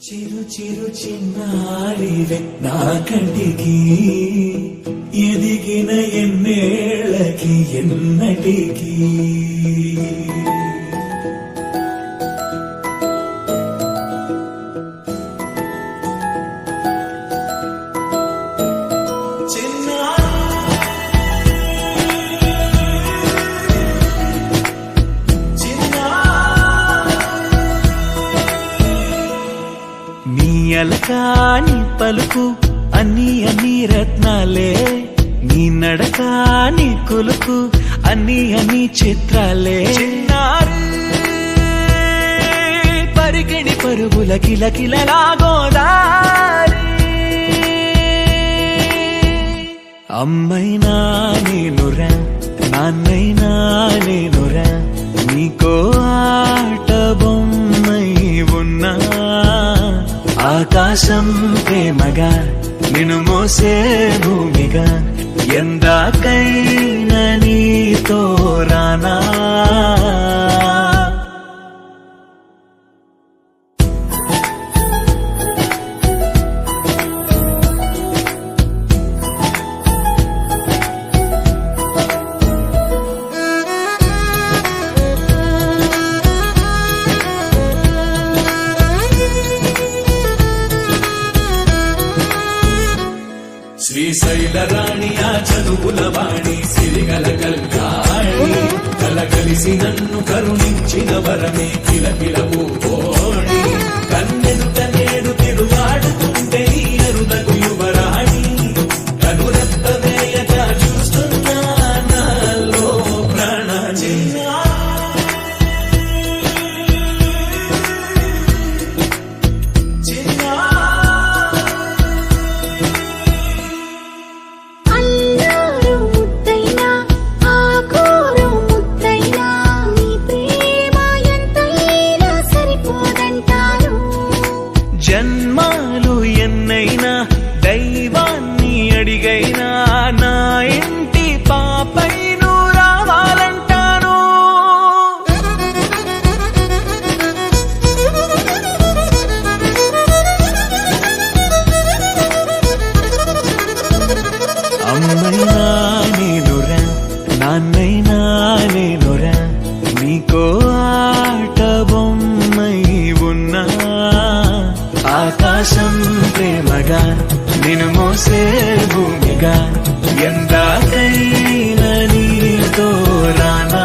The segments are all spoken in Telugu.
చిరు చిరు చిన్నారివే నా కంటికి ఎదిగిన ఎన్నేళ్ళకి ఎన్నటికి అలకాని పలుకు అన్ని రత్నాలే నీ నడకాని కొలుకు అన్ని చిత్రాలే పరికిణి పరుగుల కిలకిలలాగోదారి అమ్మైనా నేనురా నాన్నైనా నేనురా నీకో ఆట బొమ్మై ఉన్నా ఆకాశం ప్రేమగా నిన్ను మోసే భూమిగా ఎందాకైనా నీతో రానా శ్రీశైల రాణి ఆ చదువుల వాణి సిరిగల కల్కాణి కలగలిసి నన్ను కరుణించిన వరమే కిలకిల పూకోణి కన్నెదుట నేడు తిరుగాడుతుంటే ఈ అరుదకు యువరాణి కనురెప్ప వేయక చూస్తున్నా నాలో ప్రాణ జన్మాలు ఎన్నైనా దైవాన్ని అడిగైనా నా ఇంటి పాపై నువ్వు రావాలంటాను అమ్మైనా నేనురా నాన్నైనా నేనురా నీకో ఆట బొమ్మై ఉన్నా ఆకాశం ప్రేమగా నిన్ను మోసే భూమిగా ఎందాకైనా నీతో రానా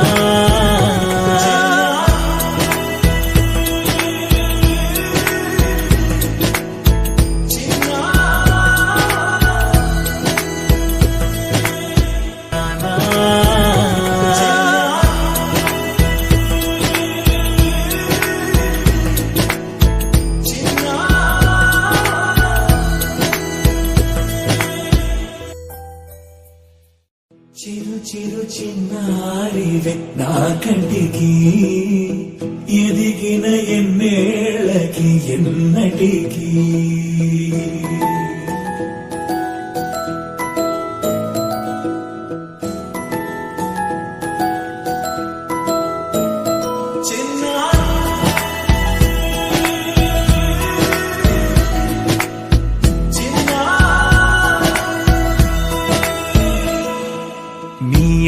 చిరు చిరు చిన్నారివే నా కంటికి ఎదిగిన ఎన్నేళ్ళకి ఎన్నటికి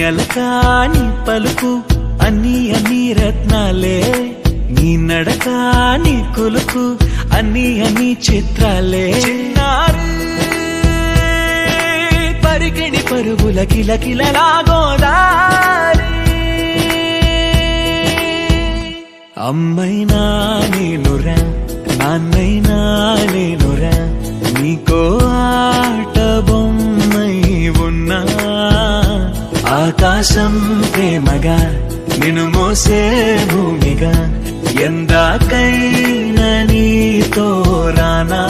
అలకాని పలుకు అన్ని రత్నాలే నీ నడకాని కొలుకు అన్ని చిత్రాలే పరికిణి పరుగుల కిలకిలలాగోదారి అమ్మైనా నేనురా నాన్నైనా నేనురా నీకో ఆట బొమ్మై ఉన్నా ఆకాశం ప్రేమగా నిన్ను మోసే భూమిగా ఎందాకైనా నీతో రానా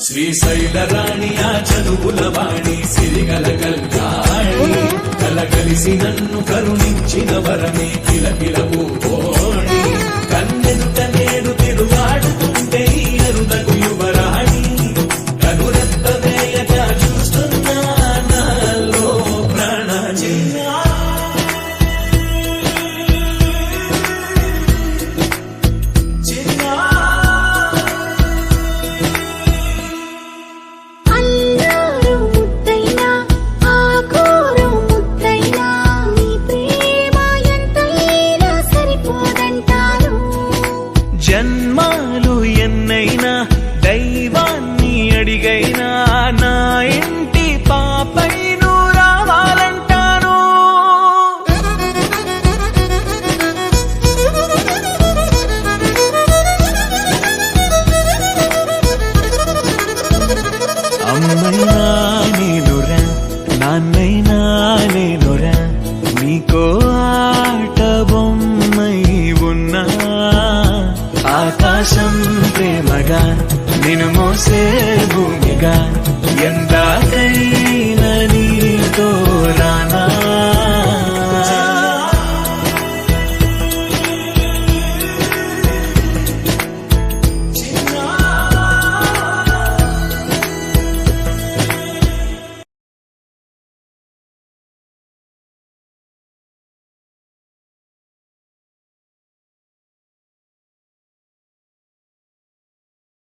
శ్రీశైల రాణి ఆ చదువుల వాణి సిరిగల కల్యాణి కలగలిసి నన్ను కరుణించిన వరమే కిలకిల పూకోణి కన్నెదుట నేడు తిరుగాడుతుంటే ఈ అరుదకు యువరాణి కనురెప్ప వేయక చూస్తున్నా నాలో ప్రాణ అల్లారు ముద్దైనా ఆకోరు ముద్దైనా నీ ప్రేమ ఎంతైనా సరిపోదంటాను జన్మాలు ఎన్నైనా దైవాన్ని అడిగైనా నా ఇంటి పాపై నువ్వు రావాలంటాను అమ్మైనా నేనురా నాన్నైనా నేనురా నీకో ఆట బొమ్మై ఉన్నా ఆకాశం ప్రేమగా నిన్ను మోసే భూమిగా ఎందాకై